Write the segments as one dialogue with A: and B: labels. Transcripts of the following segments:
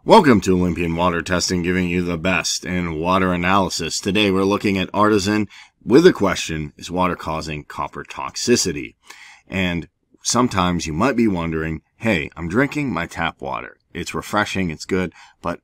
A: Welcome to Olympian Water Testing, giving you the best in water analysis. Today we're looking at Artisan with a question: is water causing copper toxicity? And sometimes you might be wondering, hey, I'm drinking my tap water. It's refreshing, it's good, but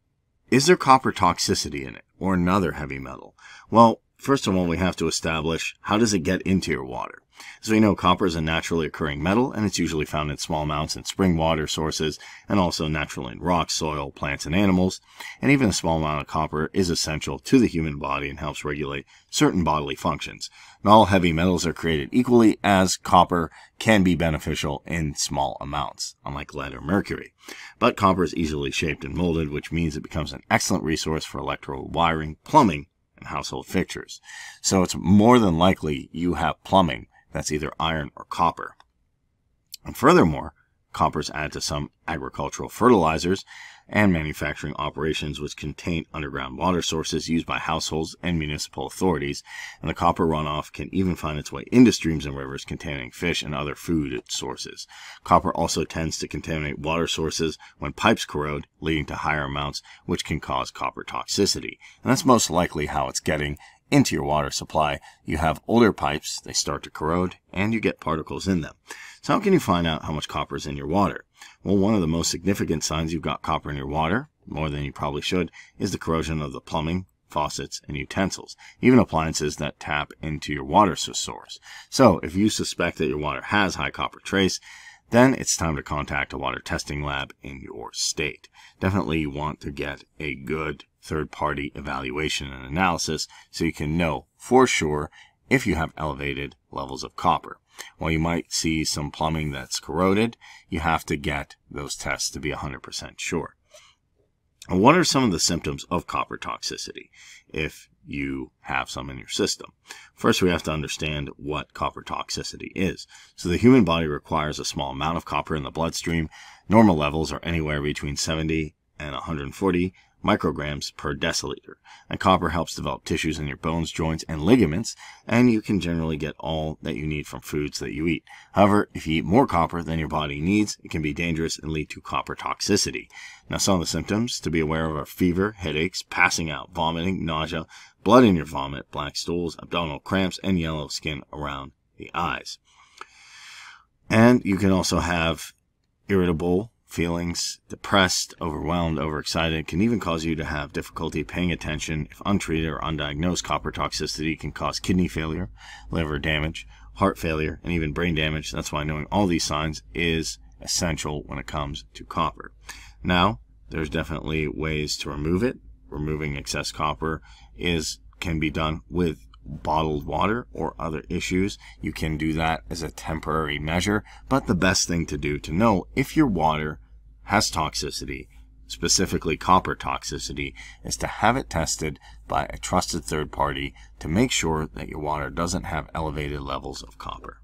A: is there copper toxicity in it or another heavy metal? Well, first of all, we have to establish, how does it get into your water? As we know, copper is a naturally occurring metal, and it's usually found in small amounts in spring water sources and also naturally in rocks, soil, plants, and animals. And even a small amount of copper is essential to the human body and helps regulate certain bodily functions. Not all heavy metals are created equally, as copper can be beneficial in small amounts, unlike lead or mercury. But copper is easily shaped and molded, which means it becomes an excellent resource for electrical wiring, plumbing, and household fixtures. So it's more than likely you have plumbing that's either iron or copper. And furthermore, copper is added to some agricultural fertilizers and manufacturing operations which contain underground water sources used by households and municipal authorities, and the copper runoff can even find its way into streams and rivers containing fish and other food sources. Copper also tends to contaminate water sources when pipes corrode, leading to higher amounts, which can cause copper toxicity. And that's most likely how it's getting into your water supply. You have older pipes, they start to corrode, and you get particles in them. So how can you find out how much copper is in your water? Well, one of the most significant signs you've got copper in your water, more than you probably should, is the corrosion of the plumbing, faucets, and utensils, even appliances that tap into your water source. So if you suspect that your water has high copper trace, then it's time to contact a water testing lab in your state. Definitely you want to get a good third-party evaluation and analysis so you can know for sure if you have elevated levels of copper. While you might see some plumbing that's corroded, you have to get those tests to be 100% sure. And what are some of the symptoms of copper toxicity if you have some in your system? First, we have to understand what copper toxicity is. So the human body requires a small amount of copper in the bloodstream. Normal levels are anywhere between 70 and 140 micrograms per deciliter. And copper helps develop tissues in your bones, joints, and ligaments, and you can generally get all that you need from foods that you eat. However, if you eat more copper than your body needs, it can be dangerous and lead to copper toxicity. Now, some of the symptoms to be aware of are fever, headaches, passing out, vomiting, nausea, blood in your vomit, black stools, abdominal cramps, and yellow skin around the eyes. And you can also have irritable feelings, depressed, overwhelmed, overexcited. Can even cause you to have difficulty paying attention. If untreated or undiagnosed, copper toxicity can cause kidney failure, liver damage, heart failure, and even brain damage. That's why knowing all these signs is essential when it comes to copper. Now, there's definitely ways to remove it. Removing excess copper can be done with bottled water or other issues. You can do that as a temporary measure, but the best thing to do to know if your water has toxicity, specifically copper toxicity, is to have it tested by a trusted third party to make sure that your water doesn't have elevated levels of copper.